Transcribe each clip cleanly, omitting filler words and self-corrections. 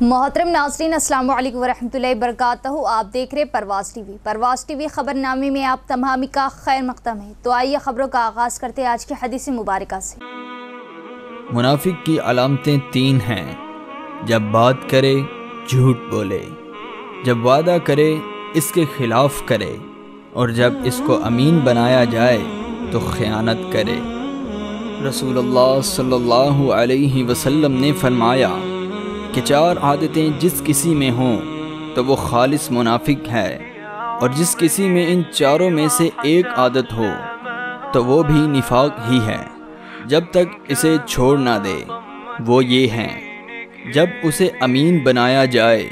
मोहतरम नाज़रीन, अस्सलाम वालेकुम वरहमतुल्लाहि वबरकातुहू। आप देख रहे परवाज़ टीवी। परवाज़ टीवी ख़बरनामे में आप तमामी का खैर मक़दम है। तो आइए ख़बरों का आगाज़ करते हैं आज की हदीस मुबारका से। मुनाफिक की अलामतें 3 हैं। जब बात करे झूठ बोले, जब वादा करे इसके खिलाफ करे, और जब इसको अमीन बनाया जाए तो ख़यानत करे। रसूलुल्लाह सल्लल्लाहु अलैहि वसल्लम ने फरमाया कि 4 आदतें जिस किसी में हों तो वो खालिस मुनाफिक है, और जिस किसी में इन चारों में से एक आदत हो तो वो भी निफाक ही है, जब तक इसे छोड़ ना दे। वो ये हैं, जब उसे अमीन बनाया जाए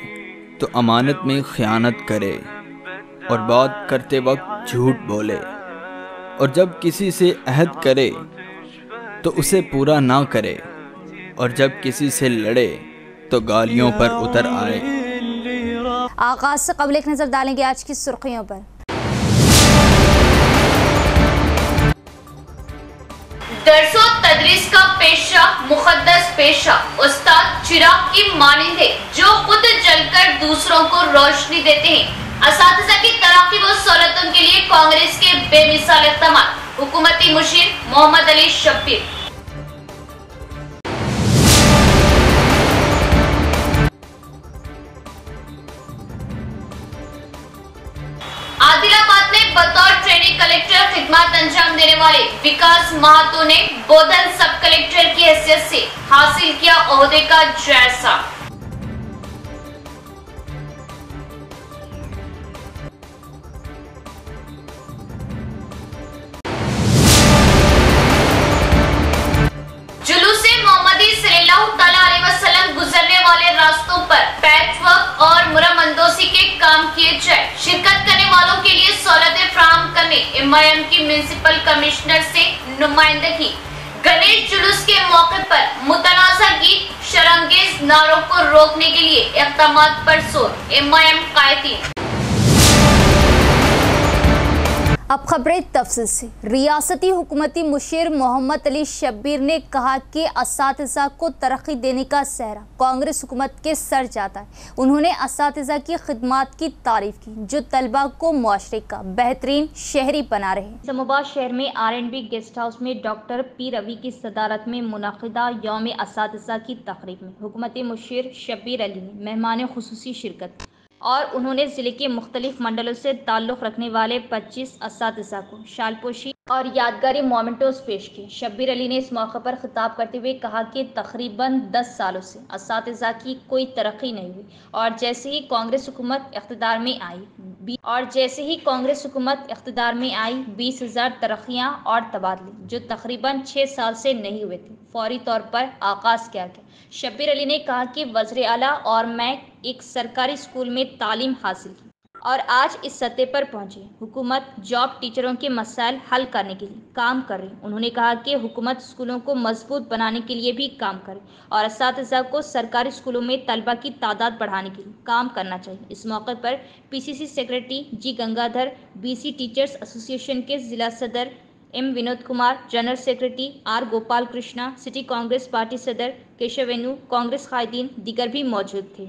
तो अमानत में ख़यानत करे, और बात करते वक्त झूठ बोले, और जब किसी से अहद करे तो उसे पूरा ना करे, और जब किसी से लड़े तो गालियों पर उतर आए। आगाज से कबल एक नजर डालेंगे आज की सुर्खियों पर। दरसो तदरीस का पेशा मुक़द्दस पेशा उस्ताद चिराग की मानिंद है, जो खुद जलकर दूसरों को रोशनी देते हैं। असातिज़ा की तरक्की व सहूलतों के लिए कांग्रेस के बेमिसाल इक़दामात। हुकूमती मुशीर मोहम्मद अली शब्बीर। आदिलाबाद में बतौर ट्रेनिंग कलेक्टर खिदमत अंजाम देने वाले विकास महातो ने बोधन सब कलेक्टर की हैसियत से हासिल किया ओहदे का जायजा। जुलूसे मोहम्मदी सल्लल्लाहु तआला अलैहि वसल्लम गुजरने वाले रास्तों पर पैचवर्क और मुरम्मंदोसी के काम किए जाए। शिरकत करने वालों के लिए सहूलतें फराहम करने MIM की म्युनिसिपल कमिश्नर से नुमाइंदगी। गणेश जुलूस के मौके पर मुतनाज़ा गीत शरंगेज नारों को रोकने के लिए इक़दामात पर जोर। MIM कायदीन। अब खबरें तफसील से। रियासती हुकूमती मुशीर मोहम्मद अली शब्बीर ने कहा कि असातिज़ा को तरक्की देने का सहरा कांग्रेस हुकूमत के सर जाता है। उन्होंने असातिज़ा की खिदमात की तारीफ की, जो तलबा को मुआशरे का बेहतरीन शहरी बना रहे। इस्लामाबाद शहर में R&B गेस्ट हाउस में डॉक्टर P रवि की सदारत में मुनाकिदा यौम असातिज़ा की तकरीब में हुकूमती मुशीर शब्बीर अली ने मेहमान खुसूसी शिरकत की, और उन्होंने ज़िले के मुख्तलिफ मंडलों से ताल्लुक़ रखने वाले 25 असातिज़ा को शालपोशी और यादगारी मोमेंटोस पेश किए। शब्बीर अली ने इस मौके पर खिताब करते हुए कहा कि तकरीबन 10 सालों से असातिज़ा की कोई तरक्की नहीं हुई, और जैसे ही कांग्रेस हुकूमत इक़्तिदार में आई 20,000 तरक्कियाँ और तबादले जो तकरीबन 6 साल से नहीं हुए थे, फौरी तौर पर आगाज़ किया गया। शब्बीर अली ने कहा कि वज़ीर आला और मैं एक सरकारी स्कूल में तालीम हासिल की और आज इस सतह पर पहुंचे। हुकूमत जॉब टीचरों के मसाइल हल करने के लिए काम कर रही। उन्होंने कहा कि हुकूमत स्कूलों को मजबूत बनाने के लिए भी काम करे, और असातिज़ा को सरकारी स्कूलों में तलबा की तादाद बढ़ाने के लिए काम करना चाहिए। इस मौके पर PCC secretary G Gangadhar, BC teachers association के जिला सदर M Vinod Kumar, general secretary R Gopal Krishna, city Congress party सदर केशवेनु, कांग्रेस कायदीन दीगर भी मौजूद थे।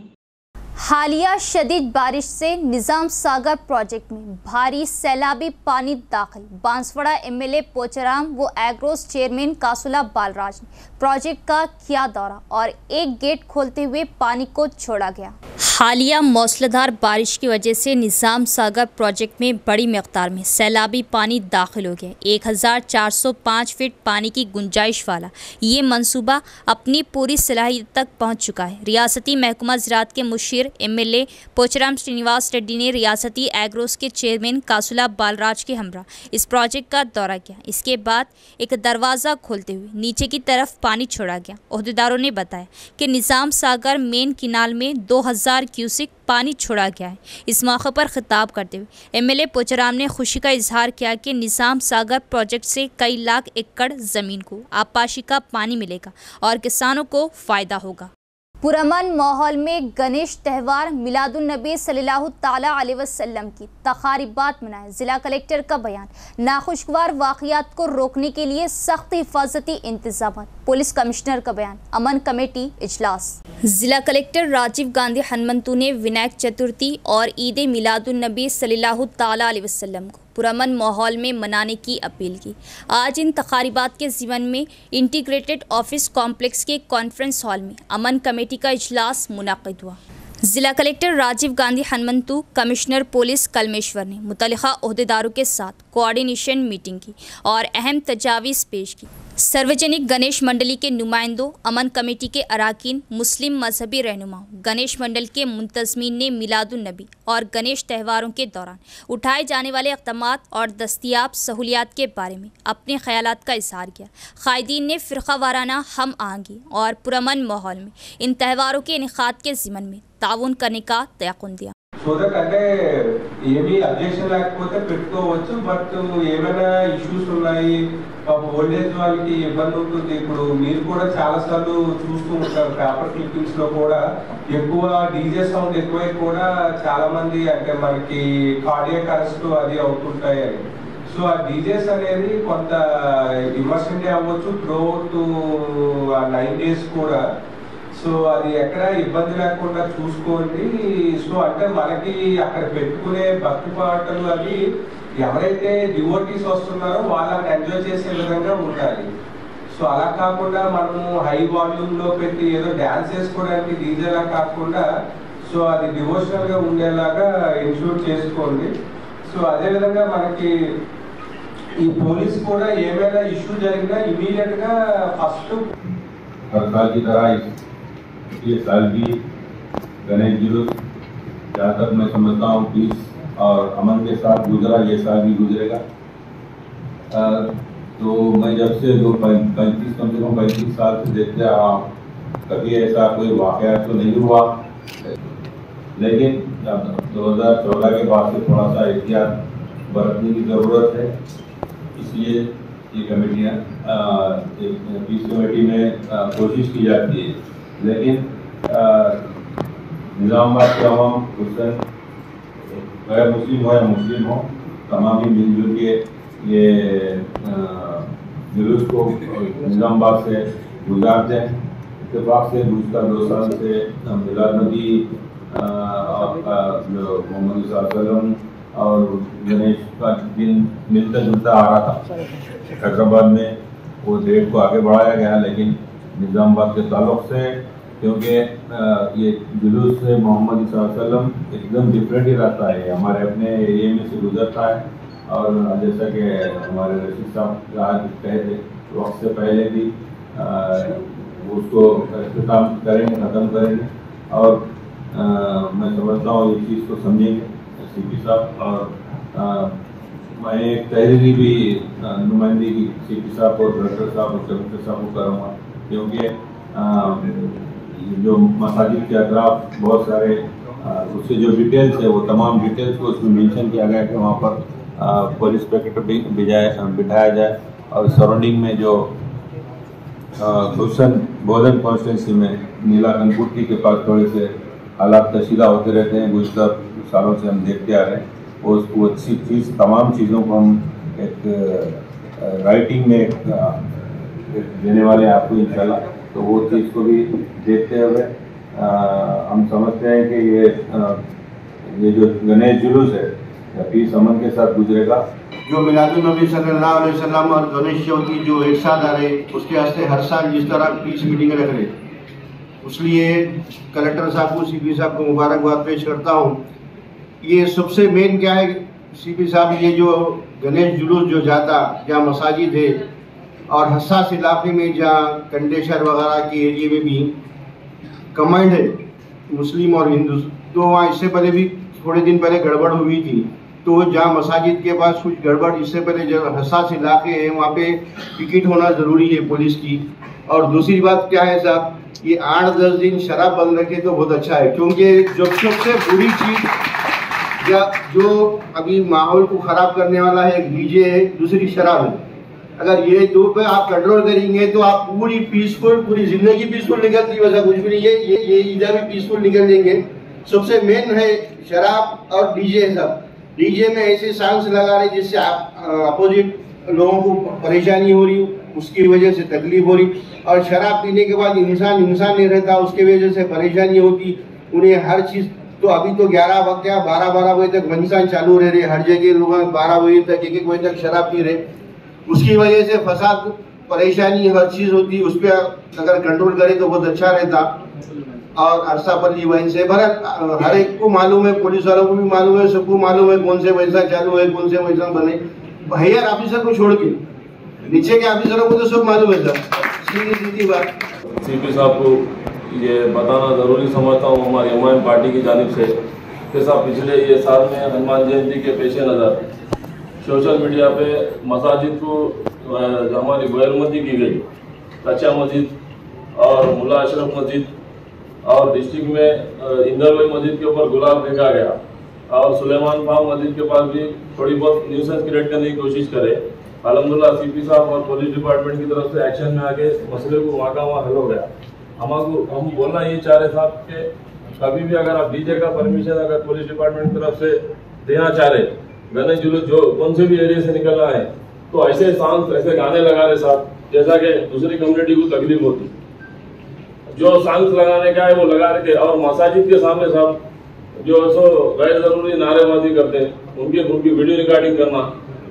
हालिया शदीद बारिश से निज़ाम सागर प्रोजेक्ट में भारी सैलाबी पानी दाखिल। बांसवाड़ा MLA पोचाराम व एग्रोस चेयरमैन कासुला बालराज ने प्रोजेक्ट का किया दौरा, और एक गेट खोलते हुए पानी को छोड़ा गया। हालिया मौसलाधार बारिश की वजह से निज़ाम सागर प्रोजेक्ट में बड़ी मिक़दार में सैलाबी पानी दाखिल हो गया। 1405 फीट पानी की गुंजाइश वाला ये मंसूबा अपनी पूरी सलाहियत तक पहुँच चुका है। रियासती महकमा ज़राअत के मुशीर MLA पोचाराम श्रीनिवास रेड्डी ने रियासती एग्रोस के चेयरमैन कासुला बालराज के हमरा इस प्रोजेक्ट का दौरा किया। इसके बाद एक दरवाज़ा खोलते हुए नीचे की तरफ पानी छोड़ा गया। ओहदेदारों ने बताया कि निज़ाम सागर मेन किनाल में 2000 क्यूसिक पानी छोड़ा गया है। इस मौके पर खिताब करते हुए MLA पोचाराम ने खुशी का इजहार किया कि निज़ाम सागर प्रोजेक्ट से कई लाख एकड़ ज़मीन को आपाशी का पानी मिलेगा और किसानों को फ़ायदा होगा। पुरअमन माहौल में गणेश त्यौहार मिलादुन्नबी सल्लल्लाहु ताला अलैहि वसल्लम की तकारीबात मनाएं। जिला कलेक्टर का बयान। नाखुशगवार वाक़ियात को रोकने के लिए सख्त हिफाजती इंतजाम। पुलिस कमिश्नर का बयान। अमन कमेटी इजलास। जिला कलेक्टर राजीव गांधी हनुमंतु ने विनायक चतुर्थी और ईद मिलादुन्नबी सल्लल्लाहु ताला अलैहि वसल्लम को पुरअमन माहौल में मनाने की अपील की। आज इन तकारीबात के ज़िमन में इंटीग्रेटेड ऑफिस कॉम्प्लेक्स के कॉन्फ्रेंस हॉल में अमन कमेटी का इजलास मुनाक़िद हुआ। जिला collector Rajiv Gandhi Hanumanthu, commissioner police Kalmeshwar ने मुतल्लिक़ा ओहदेदारों के साथ कोऑर्डिनेशन मीटिंग की और अहम तजावीज़ पेश की। सार्वजनिक गणेश मंडली के नुमाइंदों, अमन कमेटी के अराकीन, मुस्लिम मजहबी रहनुमाओं, गणेश मंडल के मुंतज़मीन ने मिलादुन्नबी और गणेश त्योहारों के दौरान उठाए जाने वाले इक़दामात और दस्तियाब सहूलियात के बारे में अपने ख़यालात का इज़हार किया। क़ायदीन ने फ़िरक़ा वाराना हम आहंगी और पुरअमन माहौल में इन त्योहारों के इनेक़ाद के ज़िमन में ताउन करने का तयक़ुन दिया। అంటే ఏమీ అబ్జెక్షన్ లేకపోతే పెట్టుకోవచ్చు. బట్ ఏమైనా ఇష్యూస్ ఉన్నాయి, ఓల్డేజ్ వాళ్ళకి ఇబ్బంది ఉంటుంది. ఇప్పుడు మీరు కూడా చాలా సార్లు చూస్తూ ఉంటారు పేపర్ క్లిప్పింగ్స్ లో కూడా ఎక్కువ డీజే సౌండ్ ఎక్కువై కూడా చాలా మంది అంటే మనకి కార్డియాక్ అరెస్ట్ అది అవుతుంటాయి అని. సో ఆ డీజేస్ అనేది కొంత ఇమర్షన్ అవ్వచ్చు త్రూఅవుట్ ఆ 9 days కూడా. సో అది ఎక్కడ ఇబ్బంది లేకుండా చూసుకోండి. సో అంటే మనకి అక్కడ పెట్టుకునే భక్తి పాటలు అవి ఎవరైతే డివోటీస్ వస్తున్నారో వాళ్ళని ఎంజాయ్ చేసే విధంగా ఉండాలి. సో అలా కాకుండా మనము హై వాల్యూమ్ లో పెట్టి ఏదో డాన్స్ చేసుకోవడానికి డీజేలా కాకుండా సో అది డివోషనల్ గా ఉండేలాగా ఇన్షూర్ చేసుకోండి. సో అదే విధంగా మనకి ఈ పోలీస్ కూడా ఏమైనా ఇష్యూ జరిగినా ఇమీడియట్ గా ఫస్ట్ ये साल भी गणेश जुलूस जहाँ तक मैं समझता हूँ पीस और अमन के साथ गुजरा, ये साल भी गुजरेगा। तो मैं जब से जो 35 कम से कम 35 साल से देखते आ रहा हूँ, कभी ऐसा कोई वाक़या तो नहीं हुआ। लेकिन 2014 के बाद से थोड़ा सा एहतियात बरतने की ज़रूरत है। इसलिए ये कमेटियाँ पीस कमेटी में कोशिश की जाती है। लेकिन निज़ामाबाद के अवाम हुसैन गैर मुस्लिम हो या मुस्लिम हो, तमाम ही मिलजुल के ये जुलूस को निज़ामाबाद से गुजारते हैं। इत्तेफाक से गुज़श्ता 2 साल से मिलाद नबी मोहम्मद सल्लल्लाहु और गणेश का दिन मिलता जुलता आ रहा था। हैदराबाद में वो डेट को आगे बढ़ाया गया, लेकिन निज़ामाबाद के ताल्लुक़ से क्योंकि ये जुलूस से मोहम्मद सल्लल्लाहु एकदम डिफरेंट ही रहता है, हमारे अपने एरिए में से गुजरता है। और जैसा कि हमारे रशीद साहब आज कहे थे वक्त से पहले भी उसको इख्तिताम करेंगे, ख़त्म करेंगे। और मैं समझता हूँ ये चीज़ को समझेंगे सीपी साहब। और मैं एक तहरीरी भी नुमाइंदगी की सीपी साहब और डायरेक्टर साहब और कमिश्नर साहब को करूँगा, क्योंकि जो मसाजिद के अतराफ बहुत सारे उससे जो डिटेल्स है वो तमाम डिटेल्स को उसमें मेंशन किया गया कि वहाँ पर पुलिस पैकेट बिठाया जाए। और सराउंडिंग में जो हुसैन बोधन कॉन्स्टिट्यूंसी में नीला कनपुटी के पास थोड़े से हालात तशीदा होते रहते हैं, गुज़श्ता सालों से हम देखते आ रहे हैं। वो चीज़ तमाम चीज़ों को हम एक राइटिंग में देने वाले हैं आपको इंशाल्लाह। तो वो चीज़ को भी देखते हुए हम समझते हैं कि ये जो गणेश जुलूस है पीस अमन के साथ गुजरेगा। जो मिलादुन्नबी सल्लल्लाहु अलैहि वसल्लम और गणेश चौथी जो एक साथ आ रहे, उसके वास्ते हर साल जिस तरह पीस मीटिंग रख रहे, इसलिए कलेक्टर साहब को, सीपी साहब को मुबारकबाद पेश करता हूँ। ये सबसे मेन क्या है सीपी साहब, ये जो गणेश जुलूस जो जाता जहाँ मसाजिद है और हसास इलाके में जहाँ कंडेशर वगैरह के एरिए में भी कमांड है मुस्लिम और हिंदू, तो वहाँ इससे पहले भी थोड़े दिन पहले गड़बड़ हुई थी। तो जहाँ मसाजिद के पास कुछ गड़बड़, इससे पहले जो हसास इलाके हैं वहाँ पे टिकट होना ज़रूरी है पुलिस की। और दूसरी बात क्या है साहब, ये 8-10 दिन शराब बंद रखे तो बहुत अच्छा है, क्योंकि जो सबसे बुरी चीज़ या जो अभी माहौल को ख़राब करने वाला है एक डीजे है, दूसरी शराब है। अगर ये दो पे आप कंट्रोल करेंगे तो आप पूरी पीसफुल, पूरी जिंदगी पीसफुल निकलती, वैसा कुछ भी नहीं है। ये इधर भी पीसफुल निकल देंगे। सबसे मेन है शराब और डीजे। सब डीजे में ऐसे सॉन्ग्स लगा रहे जिससे अपोजिट लोगों को परेशानी हो रही, उसकी वजह से तकलीफ हो रही। और शराब पीने के बाद इंसान नहीं रहता, उसके वजह से परेशानी होती उन्हें हर चीज। तो अभी तो 11 बजे 12 बजे तक मंसान चालू रह रहे, हर जगह लोग 12 बजे तक 1 बजे तक शराब पी रहे। उसकी वजह से फसाद, परेशानी, हर चीज होती। उस पर अगर कंट्रोल करे तो बहुत अच्छा रहता। और अरसापल्ली वहीं से भरत हर एक को मालूम है, पुलिस वालों को भी मालूम है, सबको मालूम है कौन से वैसा चालू है, कौन से वैसा बने। हायर ऑफिसर को छोड़ के नीचे के ऑफिसरों को तो सब मालूम है सर। सीधी बात सीपी साहब को ये बताना ज़रूरी समझता हूँ हमारी एमआईएम पार्टी की जानिब से कि साहब पिछले ये साल में हनुमान जयंती के पेश नज़र सोशल मीडिया पे मसाजिद को जो हमारी गैरमंदी की गई, कच्चा मस्जिद और मुल्ला अशरफ मस्जिद और डिस्ट्रिक्ट में इंदरभाई मस्जिद के ऊपर गुलाब फेंका गया और सुलेमान फार्म मस्जिद के पास भी थोड़ी बहुत न्यूसेंस क्रिएट करने की कोशिश करे। अल्हम्दुलिल्लाह सीपी साहब और पुलिस डिपार्टमेंट की तरफ से एक्शन में आके मसले को वहाँ का वहाँ हल हो गया। हम बोलना ये चाह रहे साहब कि कभी भी अगर आप डीजे का परमिशन अगर पुलिस डिपार्टमेंट की तरफ से देना चाह रहे, गणेश जुलूस जो कौन से भी एरिया से निकल रहा है, तो ऐसे सॉन्ग ऐसे गाने लगा रहे साहब जैसा कि दूसरी कम्युनिटी को तकलीफ होती। जो सॉन्ग्स लगाने का है वो लगा रहे थे। और मसाजिद के सामने साहब जो सो गैर जरूरी नारेबाजी करते हैं, उनकी वीडियो रिकॉर्डिंग करना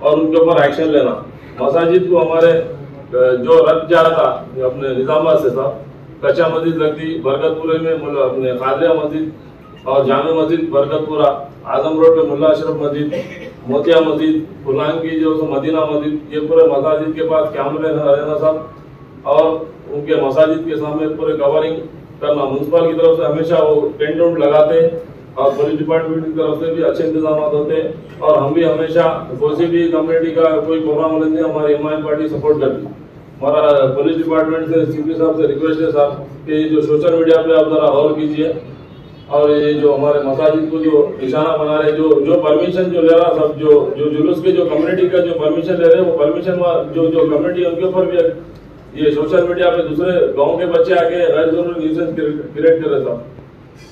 और उनके ऊपर एक्शन लेना। मसाजिद को हमारे जो रख जा रहा था अपने निजामाबाद से साहब, कच्चा मस्जिद लगती बरकतपुरे में अपने खादिया मस्जिद और जामे मस्जिद बरकतपुरा, आजम रोड पे मुल्ला अशरफ मस्जिद, मोतिया मस्जिद, फुलान की जो मदीना मस्जिद, ये पूरे मसाजिद के पास कैमरे रहना साहब और उनके मसाजिद के सामने पूरे कवरिंग करना। म्यूनसिपल की तरफ से हमेशा वो टेंट वेंट लगाते और पुलिस डिपार्टमेंट की तरफ से भी अच्छे इंतजाम होते हैं। और हम भी हमेशा कोई भी कम्युनिटी का कोई प्रोग्राम होने से हमारी एमआईएम पार्टी सपोर्ट करती है। हमारा पुलिस डिपार्टमेंट से सीपी साहब से रिक्वेस्ट है साहब कि जो सोशल मीडिया पे आप जरा गौर कीजिए और ये जो हमारे मसाजिद को जो निशाना बना रहे, जो परमिशन जो ले रहा सब जो जुलूस के जो कम्युनिटी का जो परमिशन ले रहे हैं, वो परमिशन जो कम्युनिटी उनके ऊपर भी ये सोशल मीडिया पे दूसरे गाँव के बच्चे आके गैर जरूरी न्यूसेंस क्रिएट कर रहे साहब।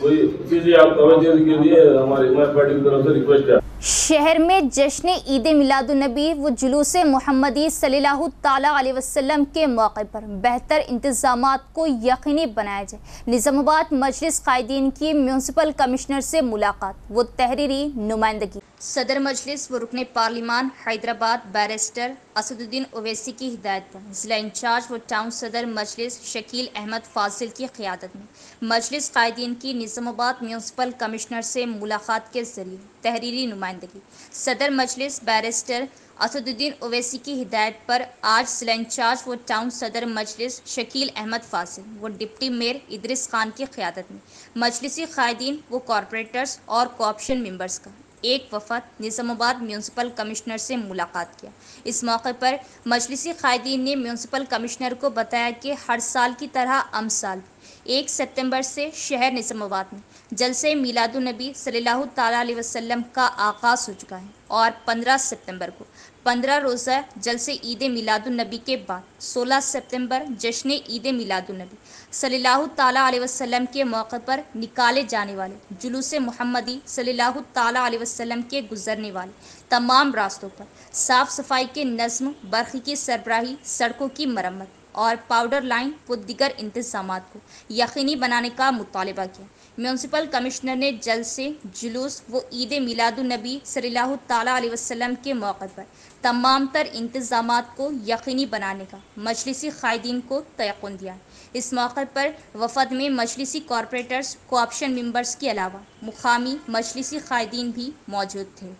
कोई चीज़ आप तवज्जो के लिए हमारी एमआईएम पार्टी की तरफ से रिक्वेस्ट है। शहर में जश्न ईद मिलादुन्नबी व जुलूस मुहम्मदी सल्लल्लाहु ताला अलैहि वसल्लम के मौके पर बेहतर इंतजामात को यकीनी बनाया जाए। निज़ामाबाद मजलिस कायदीन की म्यूनसिपल कमिश्नर से मुलाकात व तहरीरी नुमाइंदगी। सदर मजलिस व रुकने पार्लिमान हैदराबाद बैरिस्टर असदुद्दीन ओवैसी की हिदायत पर जिला इंचार्ज व टाउन सदर मजलिस शकील अहमद फाजिल की क़ियादत में मजलिस कायदीन की निज़ामाबाद म्यूनसिपल कमिश्नर से मुलाकात के जरिए तहरीरी नुमाइंदगी। सदर मजलिस बैरिस्टर असदुद्दीन ओवैसी की हिदायत पर आज जिला इंचार्ज व टाउन सदर मजलिस शकील अहमद फाजिल व डिप्टी मेयर इदरिस खान की क़ियादत में मजलिसी कायदीन व कॉरपोरेटर्स और कोऑप्शन मेंबर्स का एक वफद निज़ामाबाद म्यूनसिपल कमिश्नर से मुलाकात किया। इस मौके पर मजलिसी कायदीन ने म्यूनसिपल कमिश्नर को बताया कि हर साल की तरह अमसाल 1 सितंबर से शहर निज़ामाबाद में जलसे मिलादुन्नबी सल्लल्लाहु ताला अलैहि वसल्लम का आगाज़ हो चुका है और 15 सितंबर को 15 रोज़ा जलसे ईद मिलादुन्नबी के बाद 16 सितंबर जश्न ईद मिलादुन्नबी सल्लल्लाहु ताला अलैहि वसल्लम के मौके पर निकाले जाने वाले जुलूस मुहम्मदी सल्लल्लाहु ताला अलैहि वसल्लम के गुजरने वाले तमाम रास्तों पर साफ़ सफाई के नज़्म, बर्क़ी की सरबराही, सड़कों की मरम्मत और पाउडर लाइन व दीगर इंतजामात को यकीनी बनाने का मुतालबा किया। म्यूनसिपल कमिश्नर ने जलसे, जुलूस व ईद मिलादुन्नबी सल्लल्लाहु ताला अलैहि वसल्लम के मौके पर तमाम तर इंतजामात को यकीनी बनाने का मजलिसी कायदीन को तयक़ुन दिया। इस मौके पर वफद में मजलिसी कॉरपोरेटर्स, कोऑप्शन मेंबर्स के अलावा मुकामी मजलिसी कायदीन भी मौजूद थे।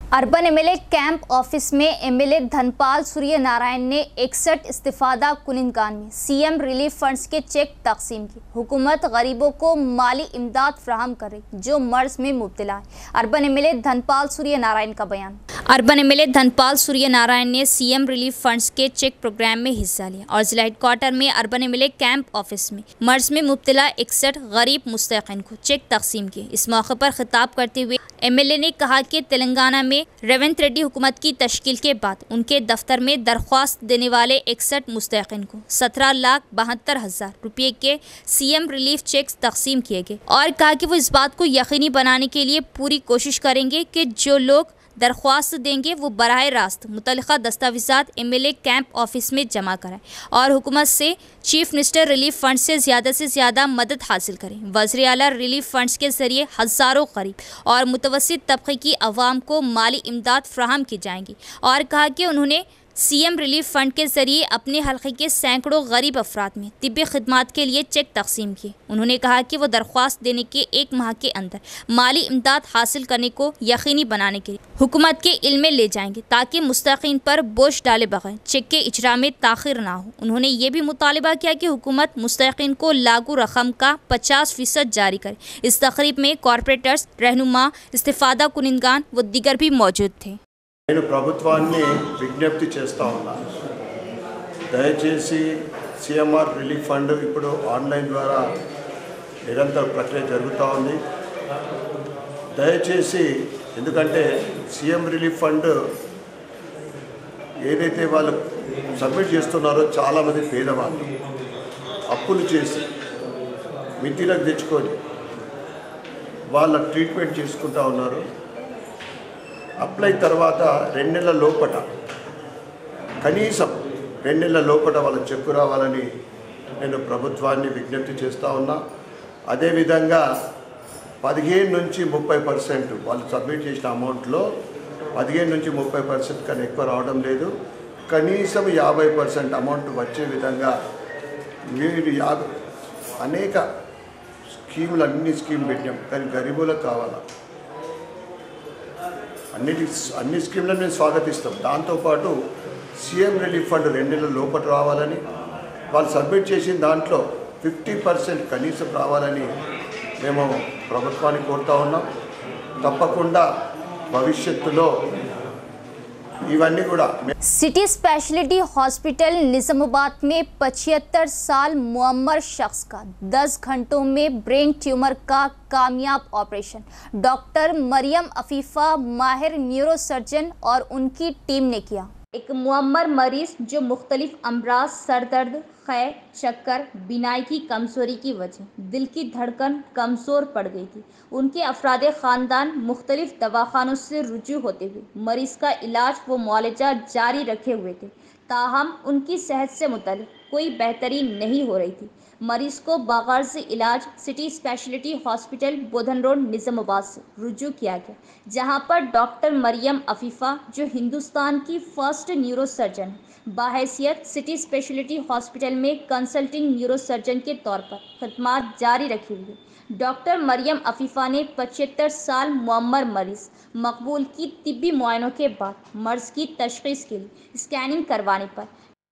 अर्बन एमएलए कैंप ऑफिस में एमएलए धनपाल सूर्य नारायण ने 61 इस्तीफादा कुनिंदगान में सीएम रिलीफ फंड्स के चेक तकसीम की। हुकूमत गरीबों को माली इमदाद फ्राहम करे जो मर्ज में मुब्तला है। अर्बन एमएलए धनपाल सूर्य नारायण का बयान। अर्बन एमएलए धनपाल सूर्यनारायण ने सीएम रिलीफ फंड्स के चेक प्रोग्राम में हिस्सा लिया और जिला हेडक्वार्टर में अर्बन एमएलए कैंप ऑफिस में मर्ज में मुब्तला 61 गरीब मुस्तहिक़ीन को चेक तकसीम किए। इस मौके पर खिताब करते हुए एमएलए ने कहा कि तेलंगाना में रेवंत रेड्डी हुकूमत की तश्कील के बाद उनके दफ्तर में दरख्वास्त देने वाले 61 मुस्तहिक़ीन को 17,72,000 रुपये के सीएम रिलीफ चेक तकसीम किए गए और कहा कि वो इस बात को यकीनी बनाने के लिए पूरी कोशिश करेंगे कि जो लोग दरख्वास्त देंगे वो बराह रास्त मुतल्लिक़ा दस्तावेज़ात एमएलए कैंप ऑफिस में जमा कराएं और हुकूमत से चीफ मिनिस्टर रिलीफ फंड से ज़्यादा मदद हासिल करें। वज़ीर आला रिलीफ फंड्स के ज़रिए हज़ारों गरीब और मुतवस्सित तबक़े की अवाम को माली इमदाद फ़राहम की जाएंगी और कहा कि उन्होंने सीएम रिलीफ फंड के ज़रिए अपने हल्के के सैकड़ों गरीब अफराद में तिब्बी खिदमात के लिए चेक तकसीम किए। उन्होंने कहा कि वो दरख्वास्त देने के 1 माह के अंदर माली इमदाद हासिल करने को यकीनी बनाने के लिए हुकूमत के इल्म में ले जाएंगे ताकि मुस्तहिक़ीन पर बोझ डाले बगैर चेक के इजरा में ताख़िर ना हो। उन्होंने ये भी मुतालबा किया कि हुकूमत मुस्तहिक़ीन को लागू रकम का 50% जारी करे। इस तकरीब में कॉरपोरेटर्स, रहनुमा, इस्तिफादा कुनिंदगान व दीगर भी मौजूद थे। నేను ప్రభుత్వాన్ని విజ్ఞప్తి చేస్తా ఉన్నాను, దయచేసి సిఎంఆర్ రిలీఫ్ ఫండ్ ఇప్పుడు ఆన్లైన్ ద్వారా నిరంతర ప్రక్రియ జరుగుతూ ఉంది. దయచేసి ఎందుకంటే సీఎం రిలీఫ్ ఫండ్ ఏదైతే వాళ్ళు సబ్మిట్ చేస్తున్నారో చాలామంది పేదవాళ్ళు అప్పులు చేసి మితిలకు తెచ్చుకొని వాళ్ళ ట్రీట్మెంట్ చేసుకుంటూ ఉన్నారు. అప్లై తర్వాత 2 నెలల లోపట కనీసం 2 నెలల లోపట వాళ్ళ చెక్కు రావాలని నేను ప్రభుత్వాన్ని విజ్ఞప్తి చేస్తూ ఉన్నా. అదేవిధంగా 15 నుంచి 30% వాళ్ళు సబ్మిట్ చేసిన అమౌంట్లో 15 నుంచి 30% కన్నా ఎక్కువ రావడం లేదు. కనీసం 50% అమౌంట్ వచ్చే విధంగా మీరు అనేక స్కీములు అన్ని పెట్టాం, కానీ గరీబులకు కావాలా అన్ని స్కీమ్లను మేము స్వాగతిస్తాం. దాంతోపాటు సీఎం రిలీఫ్ ఫండ్ 2 నెలల లోపల రావాలని, వాళ్ళు సబ్మిట్ చేసిన దాంట్లో 50% కనీసం రావాలని మేము ప్రభుత్వాన్ని కోరుతా ఉన్నాం. తప్పకుండా భవిష్యత్తులో ఇవన్నీ కూడా सिटी स्पेशलिटी हॉस्पिटल निज़ामाबाद में 75 साल मुअम्मर शख्स का 10 घंटों में ब्रेन ट्यूमर का कामयाब ऑपरेशन डॉक्टर मरियम अफीफ़ा माहिर न्यूरोसर्जन और उनकी टीम ने किया। एक मुअम्मर मरीज जो मुख्तलिफ अमराज, सर दर्द, ख़ै, चक्कर, बिनाई की कमज़ोरी की वजह दिल की धड़कन कमज़ोर पड़ गई थी। उनके अफरादे ख़ानदान मुख्तलिफ दवाखानों से रुजू होते हुए मरीज़ का इलाज व मुआलजा जारी रखे हुए थे, ताहम उनकी सेहत से मुतल्लिक़ कोई बेहतरी नहीं हो रही थी। मरीज़ को बग़र्ज़ इलाज सिटी स्पेशलिटी हॉस्पिटल बोधन रोड निज़ामाबाद से रुजू किया गया, जहां पर डॉक्टर मरियम अफीफ़ा जो हिंदुस्तान की फ़र्स्ट न्यूरोसर्जन बाहैसियत सिटी स्पेशलिटी हॉस्पिटल में कंसल्टिंग न्यूरोसर्जन के तौर पर खदमात जारी रखी हुई है। डॉक्टर मरियम अफीफ़ा ने 75 साल मुअम्मर मरीज़ मकबूल की तिब्बी मुआयनों के बाद मर्ज़ की तशख़ीस के लिए स्कैनिंग करवाने पर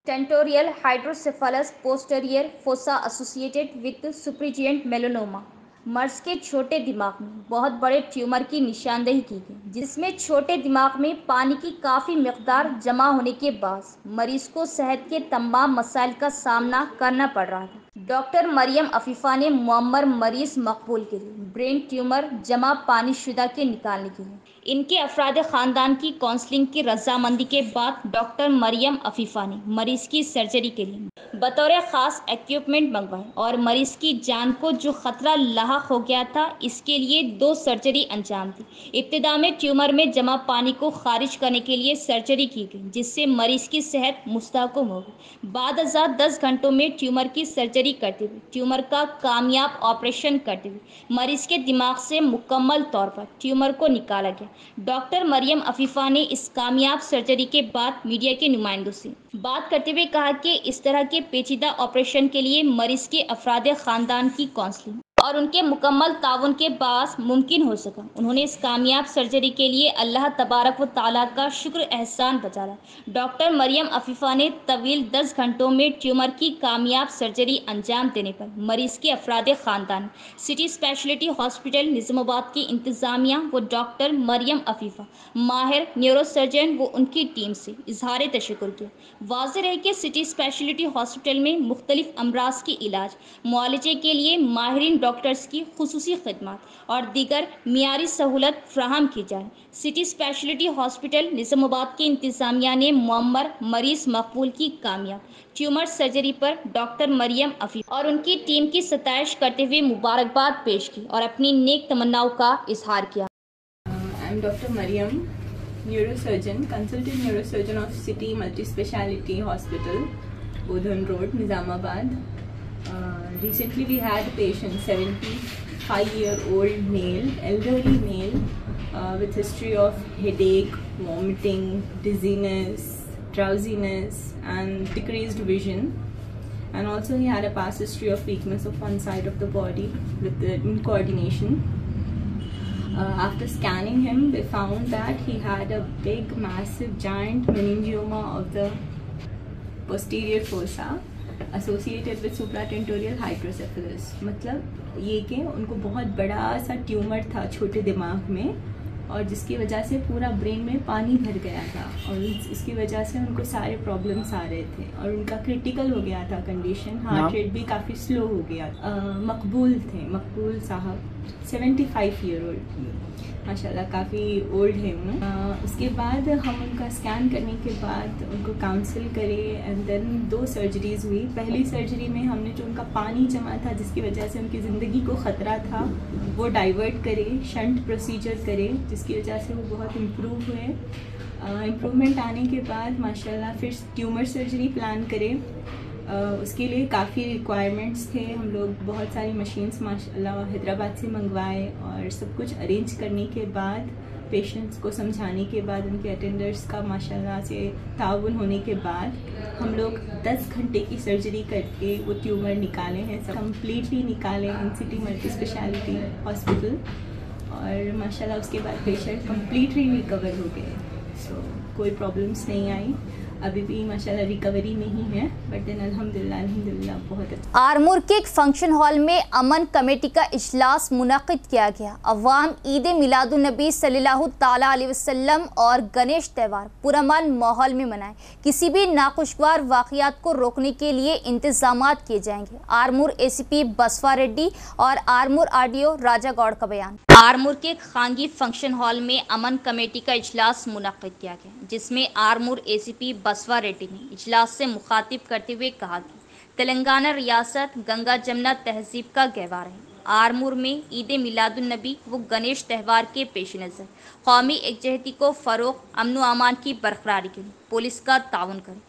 tentorial hydrocephalus posterior fossa associated with supergiant melanoma मर्ज के छोटे दिमाग में बहुत बड़े ट्यूमर की निशानदेही की गई, जिसमें छोटे दिमाग में पानी की काफ़ी मिकदार जमा होने के बाद मरीज को सेहत के तमाम मसाइल का सामना करना पड़ रहा था। डॉक्टर मरियम अफीफ़ा ने मुअम्मर मरीज मकबूल के लिए ब्रेन ट्यूमर जमा पानी शुदा के निकालने के लिए इनके अफराद ख़ानदान की काउंसलिंग की रजामंदी के बाद डॉक्टर मरियम अफीफ़ा ने मरीज़ की सर्जरी के लिए बतौर ख़ास इक्विपमेंट मंगवाए और मरीज़ की जान को जो ख़तरा लाहक हो गया था, इसके लिए 2 सर्जरी अंजाम दी। इब्तिदा में ट्यूमर में जमा पानी को खारिज करने के लिए सर्जरी की गई, जिससे मरीज़ की सेहत मुस्तहकम हो गई। बाद 10 घंटों में ट्यूमर की सर्जरी करते हुए ट्यूमर का कामयाब ऑपरेशन करते हुए मरीज़ के दिमाग से मुकम्मल तौर पर ट्यूमर को निकाला गया। डॉक्टर मरियम अफीफ़ा ने इस कामयाब सर्जरी के बाद मीडिया के नुमाइंदों से बात करते हुए कहा कि इस तरह के पेचीदा ऑपरेशन के लिए मरीज़ के अफराद ख़ानदान की काउंसलिंग और उनके मुकम्मल ताउन के बास मुमकिन हो सका। उन्होंने इस कामयाब सर्जरी के लिए अल्लाह तबारक व तआला का शुक्र एहसान बजाया। डॉक्टर मरियम अफीफ़ा ने तवील 10 घंटों में ट्यूमर की कामयाब सर्जरी अंजाम देने पर मरीज के अफराद ख़ानदान, सिटी स्पेशलिटी हॉस्पिटल निज़ामाबाद की इंतज़ामिया व डॉक्टर मरियम अफीफ़ा, माहिर न्यूरोसर्जन व उनकी टीम से इजहार तशक्कुर किया। वाज़ेह रहे कि सिटी स्पेशलिटी हॉस्पिटल में मुख्तलिफ अमराज के इलाज, मुआलजे के लिए माहिरीन डॉक्टर्स की खुसूसी खिदमत और दीगर मियारी सहूलत फ्राहम की जाए। सिटी स्पेशलिटी हॉस्पिटल निज़ामाबाद की इंतज़ामिया ने मुअम्मर मरीज मकबूल की कामयाब ट्यूमर सर्जरी पर डॉक्टर मरियम अफीफ़ा और उनकी टीम की सताइश करते हुए मुबारकबाद पेश की और अपनी नेक तमन्नाओं का इजहार किया। I am doctor Mariam, neurosurgeon, consultant neurosurgeon of City Multi-Speciality Hospital, Bodhan Road, Nizamabad. Recently we had a patient, 75-year-old male, elderly male, with history of headache, vomiting, dizziness, drowsiness and decreased vision. And also he had a past history of weakness of one side of the body with the incoordination. After scanning him, they found that he had a big, massive, giant meningioma of the posterior fossa associated with supratentorial hydrocephalus. मतलब ये कि उनको बहुत बड़ा सा tumour था छोटे दिमाग में और जिसकी वजह से पूरा ब्रेन में पानी भर गया था और इसकी वजह से उनको सारे प्रॉब्लम्स आ रहे थे और उनका क्रिटिकल हो गया था कंडीशन, हार्ट रेट भी काफ़ी स्लो हो गया। मकबूल थे, मकबूल साहब, 75 ईयर ओल्ड, माशाल्लाह काफ़ी ओल्ड है उन्हें। उसके बाद हम उनका स्कैन करने के बाद उनको काउंसिल करे एंड देन 2 सर्जरीज़ हुई। पहली सर्जरी में हमने जो उनका पानी जमा था जिसकी वजह से उनकी ज़िंदगी को ख़तरा था वो डाइवर्ट करे, शंट प्रोसीजर करे जिसकी वजह से वो बहुत इम्प्रूव हुए। इम्प्रूवमेंट आने के बाद माशाल्लाह फिर ट्यूमर सर्जरी प्लान करे। उसके लिए काफ़ी रिक्वायरमेंट्स थे, हम लोग बहुत सारी मशीन्स माशाल्लाह हैदराबाद से मंगवाए और सब कुछ अरेंज करने के बाद पेशेंट्स को समझाने के बाद उनके अटेंडर्स का माशाल्लाह से ताउन होने के बाद हम लोग 10 घंटे की सर्जरी करके वो ट्यूमर निकाले हैं, सब कम्प्लीटली निकाले इन सिटी मल्टी स्पेशलिटी हॉस्पिटल और माशाल्लाह उसके बाद पेशेंट कम्प्लीटली रिकवर हो गए। सो कोई प्रॉब्लम्स नहीं आई, अभी भी माशाल्लाह रिकवरी में ही है, बट देन अल्हम्दुलिल्लाह बहुत अच्छा। आरमूर के एक फंक्शन हॉल में अमन कमेटी का इजलास मुनक़िद किया गया। अवाम ईद मिलादुन्नबी सल्लल्लाहु ताला अलैहि वसल्लम और गणेश त्यौहार पुरअमन माहौल में मनाएं। किसी भी नाखुशगवार वाक़यात को रोकने के लिए इंतजामात किए जाएंगे। आरमूर एसीपी बसवा रेड्डी और आरमूर आरडीओ राजा गौड़ का बयान। आरमूर के खांगी फंक्शन हॉल में अमन कमेटी का इजलास मुनक़िद किया गया, जिसमें आरमूर एसीपी बसवा रेड्डी ने इजलास से मुखातिब करते हुए कहा कि तेलंगाना रियासत गंगा जमुना तहजीब का गहवार है। आरमूर में ईद मिलादुन्नबी व गणेश त्यौहार के पेश नज़र कौमी एकजहती को फ़रोग़, अमन व अमान की बरकरारी के लिए पुलिस का ताउन करें।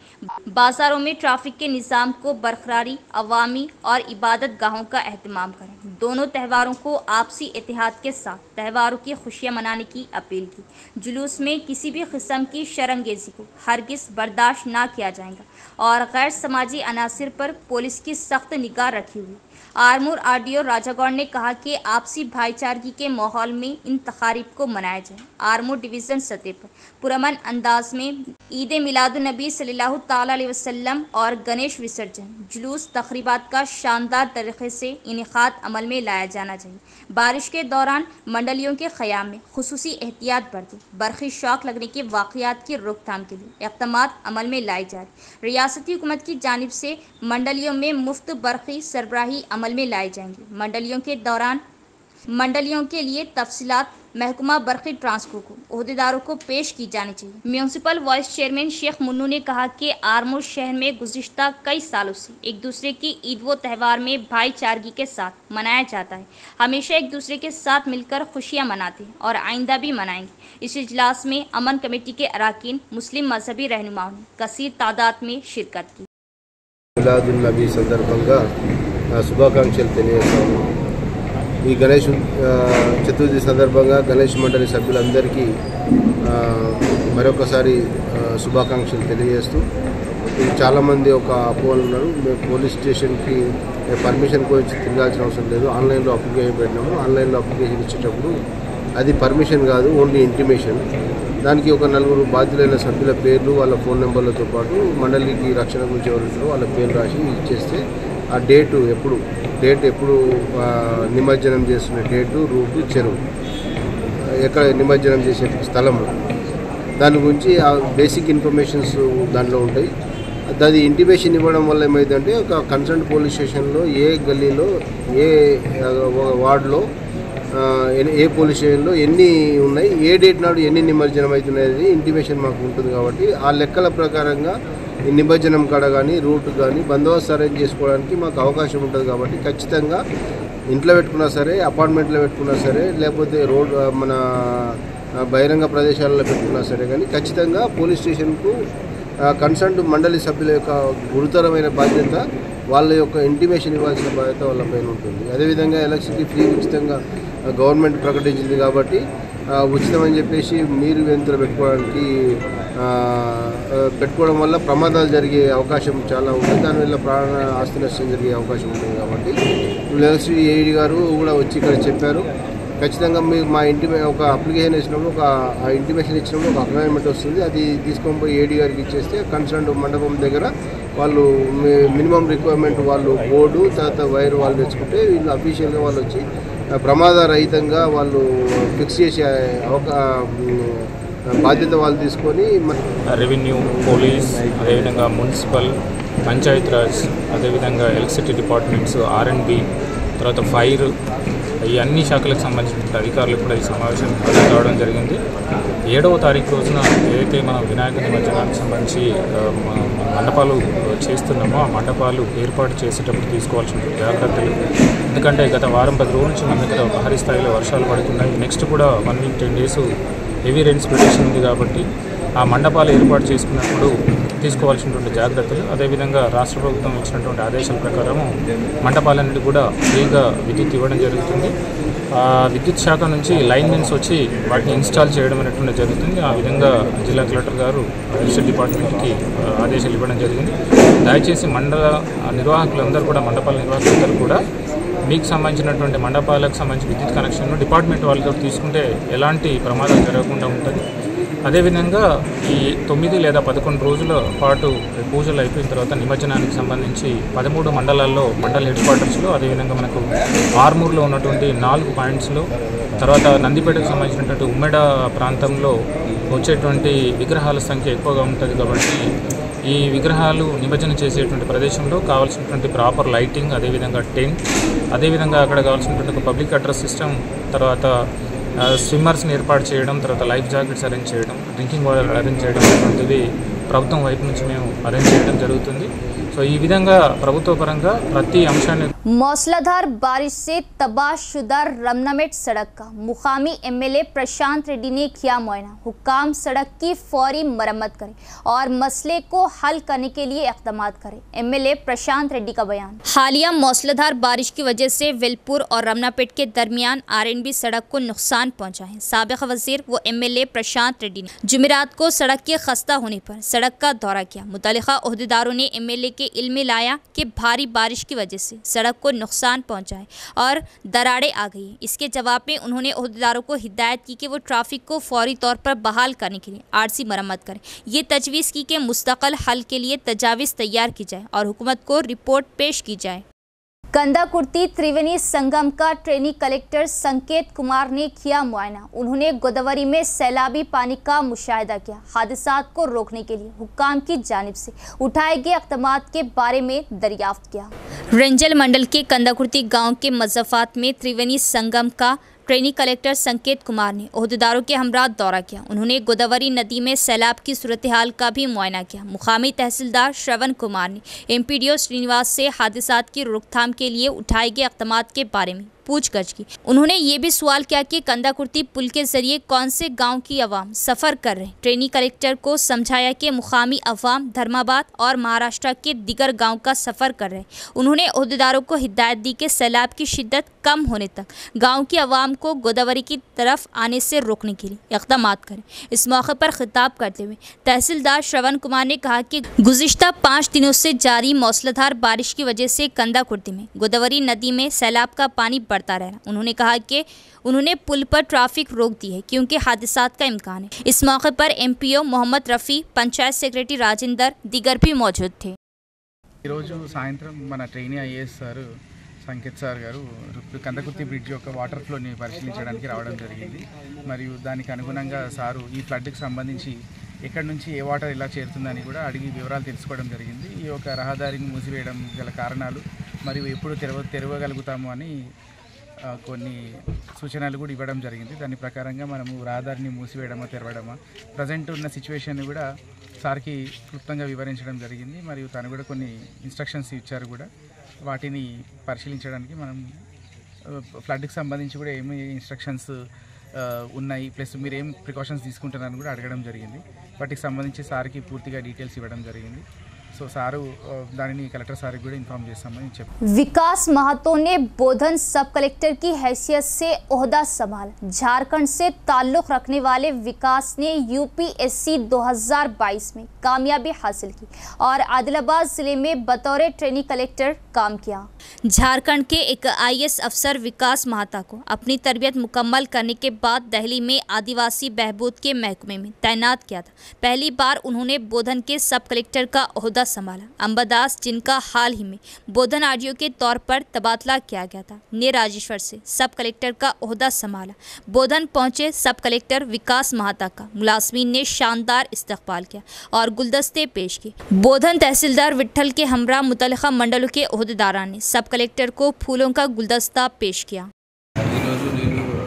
बाज़ारों में ट्रैफिक के निज़ाम को बरकरारी, अवामी और इबादत गाहों का एहतमाम करें। दोनों त्यौहारों को आपसी इत्तेहाद के साथ त्यौहारों की खुशियाँ मनाने की अपील की। जुलूस में किसी भी किस्म की शर्मगेज़ी को हरगिज़ बर्दाश्त ना किया जाएगा और गैर समाजी अनासिर पर पुलिस की सख्त निगाह रखी हुई। आरमूर आरडीओ राजा गौड़ ने कहा कि आपसी भाईचारगी के माहौल में इन तकारीब को मनाया जाए। आरमूर डिवीज़न सतह पर पुरअमन अंदाज में ईद मिलादुन्नबी सल्लल्लाहु ताला अलैहि वसल्लम और गणेश विसर्जन जुलूस तकरीबात का शानदार तरीके से इनेकाद अमल में लाया जाना चाहिए। बारिश के दौरान मंडलियों के क़याम में खुसूसी एहतियात बरतें। बरक़ी शॉक लगने के वाक़यात की रोकथाम के लिए इक़दामात अमल में लाए जा रहे। रियासती हुकूमत की जानिब से मंडलियों में मुफ्त बरक़ी सरबराही अमल में लाए जाएंगे। मंडलियों के लिए तफसीलात महकमा बरक़ी ट्रांसको को ओहदेदारों को पेश की जानी चाहिए। Municipal vice chairman Sheikh Munnu ने कहा कि आरमूर शहर में गुज़िश्ता कई सालों से एक दूसरे की ईद व त्यौहार में भाईचारगी के साथ मनाया जाता है। हमेशा एक दूसरे के साथ मिलकर खुशियाँ मनाते हैं और आइंदा भी मनाएंगे। इस इजलास में अमन कमेटी के अराकीन, मुस्लिम मजहबी रहनुमाओं ने कसीर तादाद में शिरकत की। मिलादुन्नबी సందర్భంగా శుభాకాంక్షలు తెలియజేస్తాము। ఈ గణేష్ చతుర్థి సందర్భంగా గణేష్ మండలి సభ్యులందరికీ మరొకసారి శుభాకాంక్షలు తెలియజేస్తూ, చాలామంది ఒక అపోహలు ఉన్నారు. మేము పోలీస్ స్టేషన్కి పర్మిషన్ గురించి తిరగాల్సిన అవసరం లేదు, ఆన్లైన్లో అప్లికేషన్ పెట్టినాము. ఆన్లైన్లో అప్లికేషన్ ఇచ్చేటప్పుడు అది పర్మిషన్ కాదు, ఓన్లీ ఇంటిమేషన్. దానికి ఒక 4 బాధ్యులైన సభ్యుల పేర్లు, వాళ్ళ ఫోన్ నెంబర్లతో పాటు మండలికి రక్షణ గురించి ఎవరుంటారో వాళ్ళ పేరు రాసి ఇచ్చేస్తే ఆ డేట్ ఎప్పుడు నిమజ్జనం చేస్తున్న డేటు, రూటు, చెరువు, ఎక్కడ నిమజ్జనం చేసే స్థలం, దాని గురించి ఆ బేసిక్ ఇన్ఫర్మేషన్స్ దాంట్లో ఉంటాయి. అది ఇంటిమేషన్ ఇవ్వడం వల్ల ఏమైందంటే ఒక కన్సర్న్ పోలీస్ స్టేషన్లో ఏ గల్లీలో ఏ వార్డులో ఏ పోలీస్ స్టేషన్లో ఎన్ని ఉన్నాయి, ఏ డేట్ నాడు ఎన్ని నిమజ్జనం అవుతున్నాయి ఇంటిమేషన్ మాకు ఉంటుంది. కాబట్టి ఆ లెక్కల ప్రకారంగా ఈ నిమజ్జనం కాడ కానీ రూట్ కానీ బందోబస్తు అరేంజ్ చేసుకోవడానికి మాకు అవకాశం ఉంటుంది. కాబట్టి ఖచ్చితంగా ఇంట్లో పెట్టుకున్నా సరే, అపార్ట్మెంట్లో పెట్టుకున్నా సరే, లేకపోతే రోడ్ మన బహిరంగ ప్రదేశాలలో పెట్టుకున్నా సరే కానీ ఖచ్చితంగా పోలీస్ స్టేషన్కు కన్సర్న్ మండలి సభ్యుల యొక్క గురుతరమైన బాధ్యత, వాళ్ళ యొక్క ఇంటిమేషన్ ఇవ్వాల్సిన బాధ్యత వాళ్ళపైన ఉంటుంది. అదేవిధంగా ఎలక్ట్రిసిటీ ఫ్రీ ఉచితంగా గవర్నమెంట్ ప్రకటించింది కాబట్టి ఉచితమని చెప్పేసి మీరు యంత్రం పెట్టుకోవడం వల్ల ప్రమాదాలు జరిగే అవకాశం చాలా ఉంటుంది. దానివల్ల ప్రాణ ఆస్తి నష్టం జరిగే అవకాశం ఉంటుంది. కాబట్టి ఎలక్ట్రిసిటీ ఏఈడి గారు కూడా వచ్చి ఇక్కడ చెప్పారు, ఖచ్చితంగా మీరు మా ఒక అప్లికేషన్ ఇచ్చినప్పుడు ఆ ఇంటిమేషన్ ఇచ్చినప్పుడు ఒక అగ్నాయిన్మెంట్ వస్తుంది. అది తీసుకొని పోయి ఏడీ గారికి ఇచ్చేస్తే కన్సర్న్ మండపం దగ్గర వాళ్ళు మినిమం రిక్వైర్మెంట్ వాళ్ళు బోర్డు తర్వాత వైర్ వాళ్ళు తెచ్చుకుంటే వీళ్ళు అఫీషియల్గా వాళ్ళు వచ్చి ప్రమాద రహితంగా వాళ్ళు ఫిక్స్ చేసే బాధ్యత వాళ్ళు తీసుకొని రెవెన్యూ, పోలీస్, అదేవిధంగా మున్సిపల్, పంచాయత్ రాజ్, అదేవిధంగా ఎలక్ట్రిసిటీ డిపార్ట్మెంట్స్, R&B, తర్వాత ఫైర్, ఈ అన్ని శాఖలకు సంబంధించిన అధికారులు కూడా ఈ సమావేశానికి హాజరు కావడం జరిగింది. 7వ తారీఖు రోజున ఏదైతే మనం వినాయక నిమజ్జనానికి సంబంధించి మండపాలు చేస్తున్నామో ఆ మండపాలు ఏర్పాటు చేసేటప్పుడు తీసుకోవాల్సిన జాగ్రత్తలు, ఎందుకంటే గత వారం 10 రోజుల నుంచి మన దగ్గర భారీ స్థాయిలో వర్షాలు పడుతున్నాయి. నెక్స్ట్ కూడా 1 week 10 days heavy rains prediction ఉంది. కాబట్టి ఆ మండపాలు ఏర్పాటు చేసుకున్నప్పుడు తీసుకోవాల్సినటువంటి జాగ్రత్తలు, అదేవిధంగా రాష్ట్ర ప్రభుత్వం ఇచ్చినటువంటి ఆదేశాల ప్రకారం మండపాలన్నిటి కూడా ఫ్రీగా విద్యుత్ ఇవ్వడం జరుగుతుంది. విద్యుత్ శాఖ నుంచి లైన్మెన్స్ వచ్చి వాటిని ఇన్స్టాల్ చేయడం అనేటువంటి జరుగుతుంది. ఆ విధంగా జిల్లా కలెక్టర్ గారు ఎలక్ట్రిసిటీ డిపార్ట్మెంట్కి ఆదేశాలు ఇవ్వడం జరిగింది. దయచేసి మండల నిర్వాహకులందరూ కూడా, మండపాల నిర్వాహకులందరూ కూడా మీకు సంబంధించినటువంటి మండపాలకు సంబంధించి విద్యుత్ కనెక్షన్ను డిపార్ట్మెంట్ వాళ్ళతో తీసుకుంటే ఎలాంటి ప్రమాదం జరగకుండా ఉంటుంది. అదేవిధంగా ఈ 9 లేదా 11 రోజుల పాటు పూజలు అయిపోయిన తర్వాత నిమజ్జనానికి సంబంధించి 13 మండలాల్లో మండల హెడ్ క్వార్టర్స్లో, అదేవిధంగా మనకు ఆర్మూర్లో ఉన్నటువంటి 4 పాయింట్స్లో, తర్వాత నందిపేటకు సంబంధించినటువంటి ఉమ్మెడ ప్రాంతంలో వచ్చేటువంటి విగ్రహాల సంఖ్య ఎక్కువగా ఉంటుంది. కాబట్టి ఈ విగ్రహాలు నిమజ్జనం చేసేటువంటి ప్రదేశంలో కావాల్సినటువంటి ప్రాపర్ లైటింగ్, అదేవిధంగా టెంట్, అదేవిధంగా అక్కడ కావాల్సినటువంటి ఒక పబ్లిక్ అడ్రస్ సిస్టమ్, తర్వాత స్విమ్మర్స్ని ఏర్పాటు చేయడం, తర్వాత లైఫ్ జాకెట్స్ అరేంజ్ చేయడం, డ్రింకింగ్ వాటర్ అరేంజ్ చేయడం అనేటువంటివి ప్రభుత్వం వైపు నుంచి మేము అరేంజ్ చేయడం జరుగుతుంది. సో ఈ విధంగా ప్రభుత్వ పరంగా ప్రతి అంశాన్ని मौसलाधार बारिश से तबाहशुदा रमनामेट सड़क का मुकामी एमएलए प्रशांत रेड्डी ने किया मुआयना। हुक्काम सड़क की फौरी मरम्मत करें और मसले को हल करने के लिए इक़दाम करें। एमएलए प्रशांत रेड्डी का बयान। हालिया मौसलाधार बारिश की वजह से वेलपुर और रमनापेट के दरमियान R&B सड़क को नुकसान पहुंचा है। साबिक़ वज़ीर व एमएलए प्रशांत रेड्डी ने जुमेरात को सड़क के खस्ता होने पर सड़क का दौरा किया। मुतल्लिक़ा ओहदेदारों ने एमएलए के इल्म में लाया कि भारी बारिश की वजह से सड़क को नुकसान पहुंचा है और दरारें आ गई। इसके जवाब में उन्होंने ओहदेदारों को हिदायत की कि वो ट्रैफिक को फौरी तौर पर बहाल करने के लिए आरसी मरम्मत करें। ये तजवीज़ की कि मुस्तक़ल हल के लिए तजावीज़ तैयार की जाए और हुकूमत को रिपोर्ट पेश की जाए। कंदाकुर्ती त्रिवेणी संगम का ट्रेनी कलेक्टर संकेत कुमार ने किया मुआयना। उन्होंने गोदावरी में सैलाबी पानी का मुशाहिदा किया। हादसात को रोकने के लिए हुक्काम की जानिब से उठाए गए इक़दामात के बारे में दरियाफ्त किया। रेंजल मंडल के कंदाकुर्ती गांव के मज़फ़ात में त्रिवेणी संगम का ट्रेनी कलेक्टर संकेत कुमार ने ओहदेदारों के हमरा दौरा किया। उन्होंने गोदावरी नदी में सैलाब की सूरत हाल का भी मुआयना किया। मुकामी तहसीलदार श्रवण कुमार ने MPDO श्रीनिवास से हादसात की रोकथाम के लिए उठाए गए इक़दामात के बारे में पूछगछ की। उन्होंने ये भी सवाल किया कि कंदाकुर्ती पुल के जरिए कौन से गाँव की अवाम सफ़र कर रहे। ट्रेनी कलेक्टर को समझाया कि मुकामी अवाम धर्माबाद और महाराष्ट्र के दीगर गाँव का सफ़र कर रहे। उन्होंने ओहदेदारों को हिदायत दी कि सैलाब की शिद्दत कम होने तक गांव की आवाम को गोदावरी की तरफ आने से रोकने के लिए इक़दाम करें। इस मौके पर खिताब करते हुए तहसीलदार श्रवण कुमार ने कहा कि गुज़िश्ता 5 दिनों से जारी मौसलाधार बारिश की वजह से कंदाकुर्ती में गोदावरी नदी में सैलाब का पानी बढ़ता रहा। उन्होंने कहा कि उन्होंने पुल पर ट्रैफिक रोक दी है क्योंकि हादसात का इम्कान है। इस मौके पर MPO मोहम्मद रफ़ी, पंचायत सेक्रेटरी राजेंदर दीगर भी मौजूद थे। సాయంత్రం మన trainee IAS sir Sanket sir గారు కందకుర్తి బ్రిడ్జ్ యొక్క వాటర్ ఫ్లోని పరిశీలించడానికి రావడం జరిగింది. మరియు దానికి అనుగుణంగా సారు ఈ ఫ్లడ్కి సంబంధించి ఎక్కడి నుంచి ఏ వాటర్ ఎలా చేరుతుందని కూడా అడిగి వివరాలు తెలుసుకోవడం జరిగింది. ఈ యొక్క రహదారిని మూసివేయడం గల కారణాలు మరియు ఎప్పుడు తెరవగలుగుతాము అని కొన్ని సూచనలు కూడా ఇవ్వడం జరిగింది. దాని ప్రకారంగా మనము రహదారిని మూసివేయడమా తెరవడమా ప్రజెంట్ ఉన్న సిచ్యువేషన్ కూడా సార్కి క్లుప్తంగా వివరించడం జరిగింది. మరియు తను కూడా కొన్ని ఇన్స్ట్రక్షన్స్ ఇచ్చారు కూడా వాటిని పరిశీలించడానికి మనం ఫ్లడ్కి సంబంధించి కూడా ఏమి ఇన్స్ట్రక్షన్స్ ఉన్నాయి ప్లస్ మీరు ఏం ప్రికాషన్స్ తీసుకుంటున్నారని కూడా అడగడం జరిగింది. వాటికి సంబంధించి సార్కి పూర్తిగా డీటెయిల్స్ ఇవ్వడం జరిగింది. సో సారు దానిని కలెక్టర్ సార్కి కూడా ఇన్ఫార్మ్ చేస్తామని చెప్పారు. विकास महतो ने बोधन सब कलेक्टर की हैसियत से ओहदा संभाला। झारखंड से ताल्लुक़ रखने वाले विकास ने UPSC 2022 में कामयाबी हासिल की और आदिलाबाद ज़िले में बतौर ट्रेनी कलेक्टर काम किया। झारखंड के एक IAS अफसर विकास महता को अपनी तरबियत मुकम्मल करने के बाद दिल्ली में आदिवासी बहबूद के महकमे में तैनात किया था। पहली बार उन्होंने बोधन के सब कलेक्टर का ओहदा संभाला। अंबादास, जिनका हाल ही में बोधन RDO के तौर पर तबादला किया गया था, ने राजेश्वर से सब कलेक्टर का ओहदा संभाला। बोधन पहुंचे सब कलेक्टर विकास महता का मुलाजमीन ने शानदार इस्तकबाल किया और गुलदस्ते पेश किए। बोधन तहसीलदार विट्ठल के हमरा मुतल्लिका मंडलों के ओहदेदारान ने सब कलेक्टर को फूलों का गुलदस्ता पेश किया।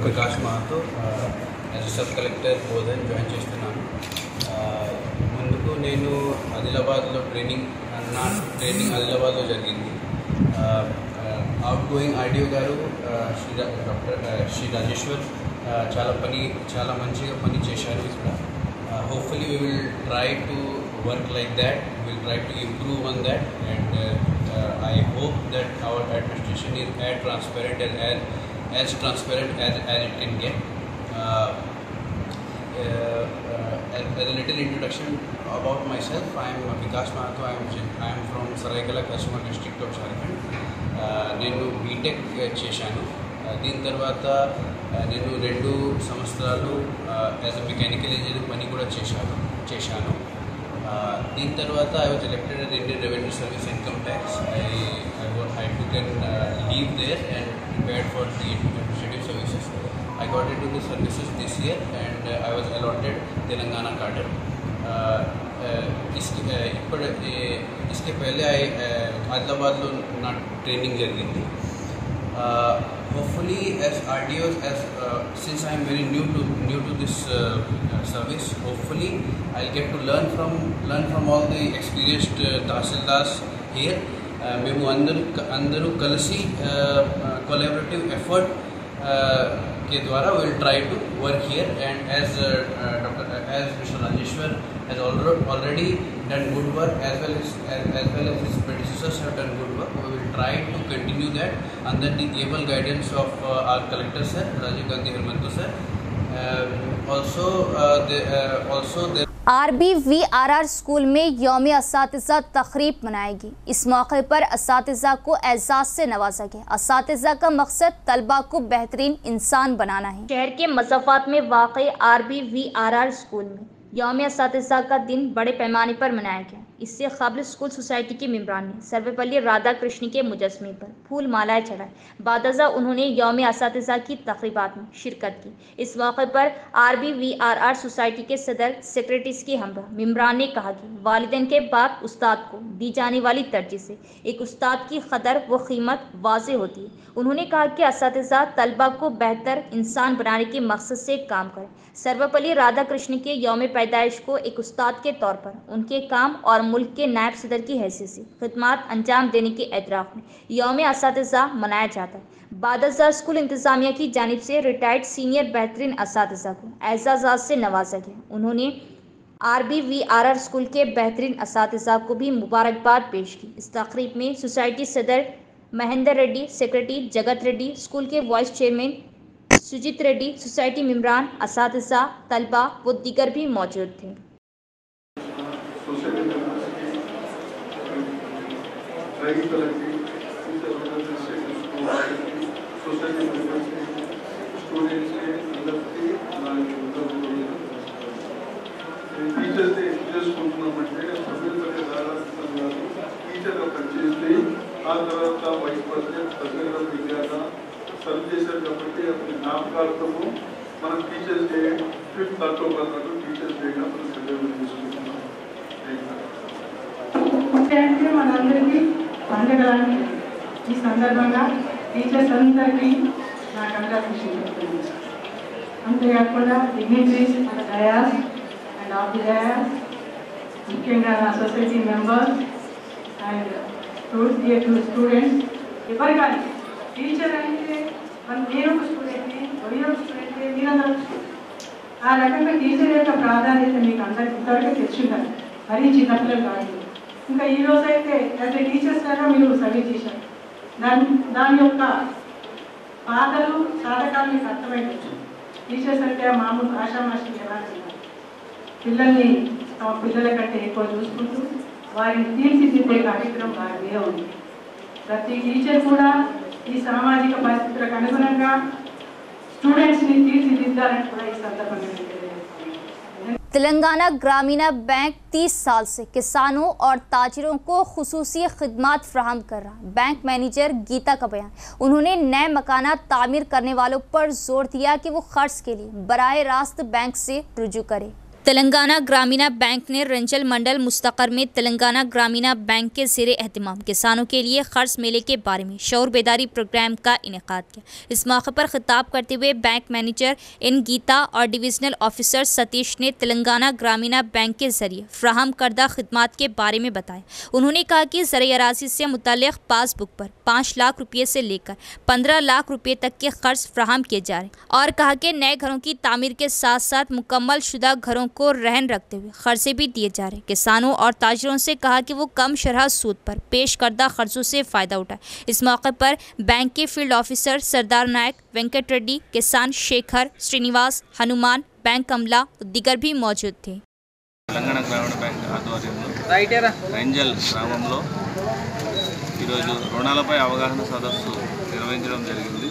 विकास महतो सब कलेक्टर बोधन జాయిన్ చేస్తున్నాను. ముందుకు నేను ఆదిలాబాద్లో నా ట్రైనింగ్ ఆదిలాబాద్లో జరిగింది. అవుట్ గోయింగ్ RDO గారు శ్రీ రాజేశ్వర్ చాలా మంచిగా పని చేశారు ఇక్కడ. Hopefully we will try to work like that, will try to improve on that and I hope that our administration is as transparent as it can get. As a little introduction about myself, I am Vikas Mahato. I am from Saraikela, Kasaragod district of Jharkhand. నేను BTech చేశాను. దీని తర్వాత నేను 2 సంవత్సరాలు as a mechanical engineer పని కూడా చేశాను. దీని తర్వాత I was elected as Indian Revenue Service Income Tax. I took an leave there and prepared for the administrative services. I got into the services this year and I was allotted Telangana cadre. इसके पहले आदिलाबाद में ना training జరిగింది. Hopefully as RDOs, since I am very new to this service, hopefully I'll get to learn from all the experienced tahsildars here. మేము అందరూ కలిసి collaborative effort के द्वारा we will try to work here, and as Mr. Rajeshwar has already done good work as well as his predecessors have done good work, we will try to continue that under the able guidance of our collector sir Rajiv Gandhi Hermanto sir. Also RBVRR school में यौम असातिज़ा तक़रीब मनाएगी। इस मौके पर असातिज़ा को एजाज़ से नवाजा गया। असातिज़ा का मकसद तलबा को बेहतरीन इंसान बनाना है। शहर के मज़ाफ़ात में वाक़ई RBVRR स्कूल में यौम असातिज़ा का दिन बड़े पैमाने पर मनाया गया। इससे काबिल स्कूल सोसाइटी के मेम्बरान ने सर्वपल्ली राधा कृष्ण के मुजस्मे पर फूल मालाएं चढ़ाई। बादअज़ा उन्होंने यौम असातिज़ा की तक़रीबात में शिरकत की। इस मौके पर RBVRR सोसाइटी के सदर सेक्रेटरीज के हमरा मेम्बरान ने कहा कि वालिदैन के बाद उस्ताद को दी जाने वाली तरजीह से एक उस्ताद की कदर व कीमत वाज़े होती है। उन्होंने कहा कि असातिज़ा तलबा को बेहतर इंसान बनाने के मकसद से काम करें। सर्वपल्ली राधा कृष्ण के यौम पैदाइश को एक उस्ताद के तौर पर उनके काम और मुल्क के नायब सदर की हैसियत से खिदमत अंजाम देने के एतराफ़ में यौम असातिज़ा मनाया जाता है। बादशाह स्कूल इंतज़ामिया की जानिब से रिटायर्ड सीनियर बेहतरीन असातिज़ा को एजाज़ात से नवाजा गया। उन्होंने RBVRR स्कूल के बेहतरीन असातिज़ा को भी मुबारकबाद पेश की। इस तकरीब में सोसाइटी सदर महेंद्र रेड्डी, सेक्रेटरी जगत रेड्डी, स्कूल के vice chairman Sujeet Reddy, society मेम्बरान, असातिज़ा, तलबा व दीगर भी मौजूद थे। టీచర్స్ చేసుకుంటున్నామంటే టీచర్గా పనిచేస్తే ఆ తర్వాత వైస్ ప్రెసిడెంట్ ప్రెసిడెంట్ ఆఫ్ ఇండియాగా సర్వ్ చేశారు కాబట్టి అతని జ్ఞాపకార్థము మనం టీచర్స్ డే 5th అక్టోబర్ నాడు టీచర్స్ డేగా మనం సెలబ్రేట్ చేసుకుంటున్నాం. అంటే మనందరికీ పండుగలని ఈ సందర్భంగా టీచర్స్ అందరికీ నా కంగ్రాచులేషన్ చెప్తున్నాను. అంతేకాకుండా డిగ్నిటరీస్ మన dais and of the dais, ముఖ్యంగా నా సొసైటీ మెంబర్స్ అండ్ స్టూడెంట్స్, ఎవరు కానీ టీచర్ అంటే నేను ఒక స్టూడెంట్ని, ఒక స్టూడెంట్ని, మీరందరూ ఆ రకంగా టీచర్ యొక్క ప్రాధాన్యత మీకు అందరికీ ఇంతవరకు తెచ్చుంటారు. మరీ చిన్నపిల్లలు కాదు. ఇంకా ఈరోజు అయితే యాజ్ ఏ టీచర్స్ లాగా మీరు సర్వీస్ చేశారు. దాని యొక్క బాధలు సాధకాలు మీకు అర్థమైపోవచ్చు. టీచర్స్ అంటే మామూలు ఆషామాషి ఎలా పిల్లల్ని తమ పిల్లల కంటే ఎక్కువ చూసుకుంటూ వారిని తీర్చిదిద్దే కార్యక్రమం వారి మీద ఉంది. ప్రతి టీచర్ కూడా ఈ సామాజిక పరిస్థితులకు అనుగుణంగా స్టూడెంట్స్ని తీర్చిదిద్దాలని కూడా ఈ సందర్భంగా तेलंगाना ग्रामीण बैंक 30 साल से किसानों और ताजिरों को खुसूसी खिदमत फ्राहम कर रहा। बैंक मैनेजर गीता का बयान। उन्होंने नए मकानात तामीर करने वालों पर जोर दिया कि वो खर्च के लिए बराह रास्त बैंक से रुजू करें। तेलंगाना ग्रामीण बैंक ने रंजल मंडल मुस्तकर में तेलंगाना ग्रामीण बैंक के ज़ेरे एहतिमाम किसानों के लिए खर्च मेले के बारे में शऊर बेदारी प्रोग्राम का इनेकाद किया। इस मौके पर खिताब करते हुए बैंक मैनेजर एन गीता और डिविजनल ऑफिसर सतीश ने तेलंगाना ग्रामीण बैंक के जरिए फ्राहम करदा खिदमात के बारे में बताया। उन्होंने कहा कि ज़राए अराज़ी से मुताल्लिक़ पासबुक पर 5 लाख रुपये से लेकर 15 लाख रुपये तक के खर्च फ्राहम किए जा रहे हैं और कहा कि नए घरों की तामीर के साथ साथ मुकम्मल शुदा घरों को रहन रखते हुए खर्चे भी दिए जा रहे हैं। किसानों और ताजिरों से कहा कि वो कम शरह सूद पर पेश करदा खर्चों से फ़ायदा उठाए। इस मौके पर बैंक के फील्ड ऑफिसर सरदार नायक, वेंकट रेड्डी, किसान शेखर, श्रीनिवास, हनुमान, बैंक अमला दिगर भी मौजूद थे। తెలంగాణ గ్రామీణ బ్యాంక్ ఆధ్వర్యంలో రంజల్ గ్రామంలో ఈరోజు రుణాలపై అవగాహన సదస్సు నిర్వహించడం జరిగింది.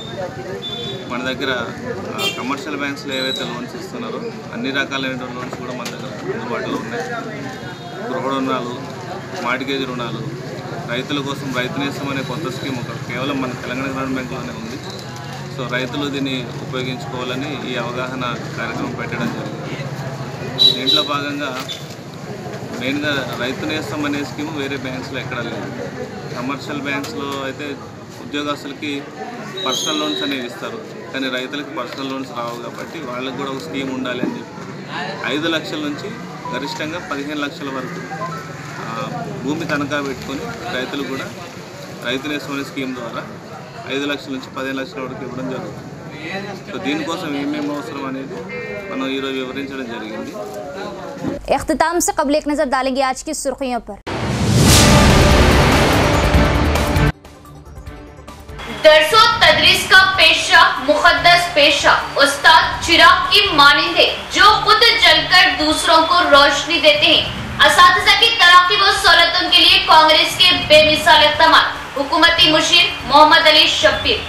మన దగ్గర కమర్షియల్ బ్యాంక్స్లో ఏవైతే లోన్స్ ఇస్తున్నారో అన్ని రకాలైన లోన్స్ కూడా మన దగ్గర అందుబాటులో ఉన్నాయి. గృహ రుణాలు, మార్టిగేజ్ రుణాలు, రైతుల కోసం రైతు నేస్తం అనే కొత్త స్కీమ్ ఒక కేవలం మన తెలంగాణ గ్రామీణ బ్యాంకులోనే ఉంది. సో రైతులు దీన్ని ఉపయోగించుకోవాలని ఈ అవగాహన కార్యక్రమం పెట్టడం జరిగింది. దీంట్లో భాగంగా మెయిన్గా రైతు నేస్తం అనే స్కీమ్ వేరే బ్యాంక్స్లో ఎక్కడా లేదు. కమర్షియల్ బ్యాంక్స్లో అయితే ఉద్యోగస్తులకి పర్సనల్ లోన్స్ అనేవి ఇస్తారు, కానీ రైతులకి పర్సనల్ లోన్స్ రావు. కాబట్టి వాళ్ళకి కూడా ఒక స్కీమ్ ఉండాలి అని చెప్పి 5 లక్షల నుంచి గరిష్టంగా 15 లక్షల వరకు భూమి తనఖా పెట్టుకొని రైతులు కూడా రైతు నేస్తం అనే స్కీమ్ ద్వారా 5 లక్షల నుంచి 15 లక్షల వరకు ఇవ్వడం జరుగుతుంది. సో దీనికోసం ఏమేమి అవసరం అనేది మనం ఈరోజు వివరించడం జరిగింది. इख्तिताम से कबल एक नज़र डालेंगे आज की सुर्खियों पर। दरसो तदरीस का पेशा मुकद्दस पेशा उस्ताद चिराग की मानिंद है जो खुद जलकर दूसरों को रोशनी देते हैं। असातिज़ा की तरक्की व सहूलतों के लिए कांग्रेस के बेमिसाल इक़दाम। हुकूमती मुशीर मोहम्मद अली शब्बीर।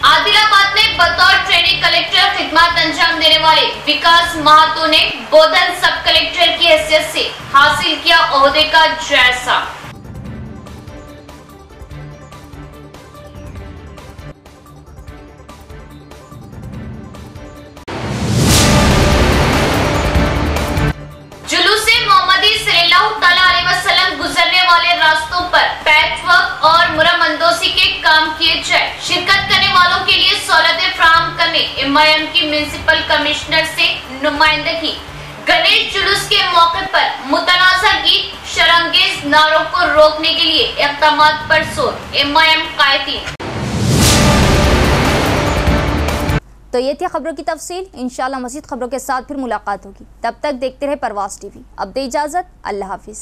आदिलाबाद में बतौर ट्रेनिंग कलेक्टर खिदमत अंजाम देने वाले विकास महातो ने बोधन सब कलेक्टर की हैसियत से हासिल किया ओहदे का जायजा। जुलूसे मोहम्मदी सल्लल्लाहु तआला अलैहि वसल्लम गुजरने वाले रास्तों पर पैच वर्क और मुरम्मंदोसी के काम किए जाए। शिरकत करने वालों के लिए MIM की म्युनिसिपल कमिश्नर से नुमाइंदगी। गणेश जुलूस के मौके पर मुतनाज़ा गीत, शरंगेज नारों को रोकने के लिए इक़दामात पर जोर, MIM कायदीन। तो ये थी खबरों की तफसील। इंशाल्लाह मज़ीद खबरों के साथ फिर मुलाकात होगी। तब तक देखते रहे परवाज़ TV। अब दे इजाज़त, अल्लाह हाफिज़।